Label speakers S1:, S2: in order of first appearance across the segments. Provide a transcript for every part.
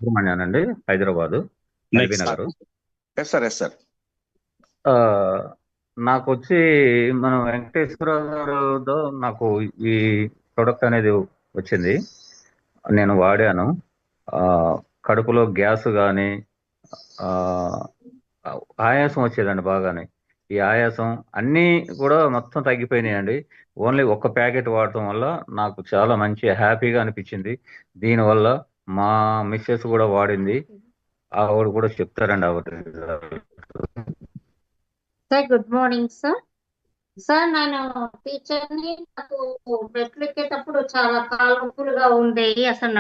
S1: సుబ్రహ్మణ్యన్ అండి, Hyderabad, LB
S2: next.
S1: Nagar.
S2: Yes sir, yes sir.
S1: నాకు వచ్చి మన వెంకటేశ్వరరావు గారితో నాకు ఈ ప్రొడక్ట్ అనేది వచ్చింది. నేను వాడాను. కడుపులో గ్యాస్ కానీ ఆయాసం వచ్చేదండి బాగానే. ఈ ఆయాసం అన్నీ కూడా మొత్తం తగ్గిపోయినాయండి. ఓన్లీ ఒక్క ప్యాకెట్ వాడటం వల్ల నాకు చాలా మంచి హ్యాపీగా అనిపించింది. దీనివల్ల మా మిస్సెస్ కూడా వాడింది, ఆవిడ కూడా చెప్తారండి ఆవిడ.
S3: Sir good morning sir. Sir నేను టీచర్ని. నాకు మెట్లు ఎక్కేటప్పుడు చాలా కాలు నొప్పులుగా ఉండేవి. అసలు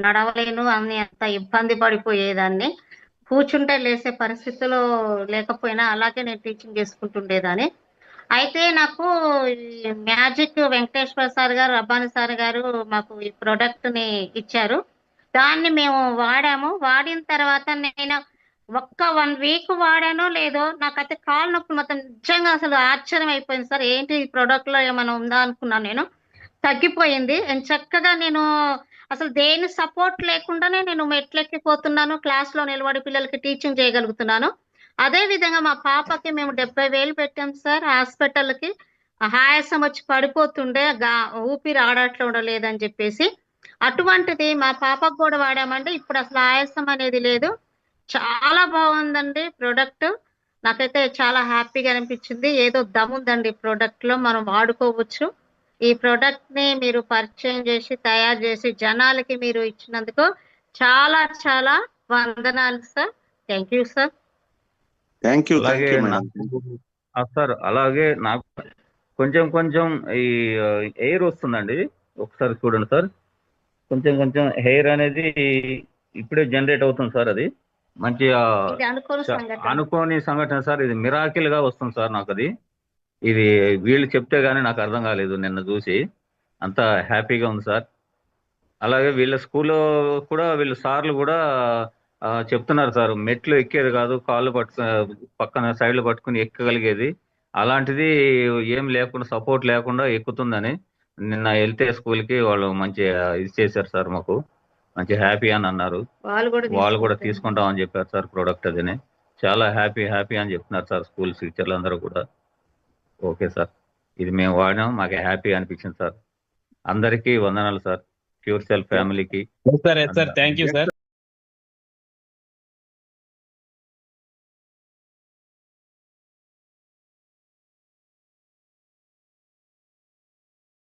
S3: నడవలేను అని అంత ఇబ్బంది పడిపోయేదాన్ని. కూర్చుంటే లేసే పరిస్థితిలో లేకపోయినా అలాగే నేను టీచింగ్ చేసుకుంటుండేదాన్ని. అయితే నాకు ఈ మ్యాజిక్ వెంకటేశ్వర సార్ గారు, రబ్బాని సార్ గారు మాకు ఈ ప్రోడక్ట్ని ఇచ్చారు. దాన్ని మేము వాడాము. వాడిన తర్వాత నేను ఒక్క 1 వీక్ వాడానో లేదో నాకైతే కాలు నొప్పి మొత్తం నిజంగా అసలు ఆశ్చర్యం అయిపోయింది సార్. ఏంటి ఈ ప్రోడక్ట్లో ఏమైనా ఉందా అనుకున్నాను. నేను తగ్గిపోయింది. చక్కగా నేను అసలు దేని సపోర్ట్ లేకుండానే నేను మెట్లెక్కిపోతున్నాను. క్లాస్లో నిలబడి పిల్లలకి టీచింగ్ చేయగలుగుతున్నాను. అదే విధంగా మా పాపకి మేము 70,000 పెట్టాం సార్ హాస్పిటల్కి. ఆయాసం వచ్చి పడిపోతుండే, ఊపిరి ఆడట్లో ఉండలేదని చెప్పేసి. అటువంటిది మా పాపకు కూడా వాడామంటే ఇప్పుడు అసలు ఆయాసం అనేది లేదు. చాలా బాగుందండి ప్రోడక్ట్. నాకైతే చాలా హ్యాపీగా అనిపించింది. ఏదో దమ్ముందండి ప్రోడక్ట్ లో, మనం వాడుకోవచ్చు. ఈ ప్రోడక్ట్ ని మీరు పరిచయం చేసి తయారు చేసి జనాలకి మీరు ఇచ్చినందుకు చాలా చాలా వందనాలు sir. Thank you sir.
S2: Thank you
S1: అలాగే
S2: మేడం.
S1: సార్, అలాగే నాకు కొంచెం కొంచెం ఈ ఎయిర్ వస్తుందండి. ఒకసారి చూడండి సార్. కొంచెం కొంచెం హెయిర్ అనేది ఇప్పుడే జనరేట్ అవుతుంది సార్. అది మంచి
S3: ఇది
S1: అనుకోని సంఘటన సార్. ఇది మిరాకిల్ గా వస్తుంది సార్ నాకు. అది ఇది వీళ్ళు చెప్తే గానీ నాకు అర్థం కాలేదు నిన్న చూసి. అంత హ్యాపీగా ఉంది సార్. అలాగే వీళ్ళ స్కూల్లో కూడా వీళ్ళ సార్లు కూడా చెప్తున్నారు సార్, మెట్లు ఎక్కేది కాదు, కాళ్ళు పక్కన సైడ్లు పట్టుకుని ఎక్కగలిగేది. అలాంటిది ఏం లేకుండా, సపోర్ట్ లేకుండా ఎక్కుతుందని నిన్న వెళ్తే స్కూల్కి వాళ్ళు మంచి ఇది చేశారు సార్. మాకు మంచి హ్యాపీ అని అన్నారు. వాళ్ళు కూడా తీసుకుంటామని చెప్పారు సార్ ప్రోడక్ట్. అదిని చాలా హ్యాపీ అని చెప్తున్నారు సార్ స్కూల్ టీచర్లు అందరూ కూడా. ఓకే సార్, ఇది మేము వాడినాం, మాకు హ్యాపీ అనిపించింది సార్. అందరికీ వందనాలు సార్. క్యూర్ సెల్ ఫ్యామిలీకి.
S4: Sir thank you sir.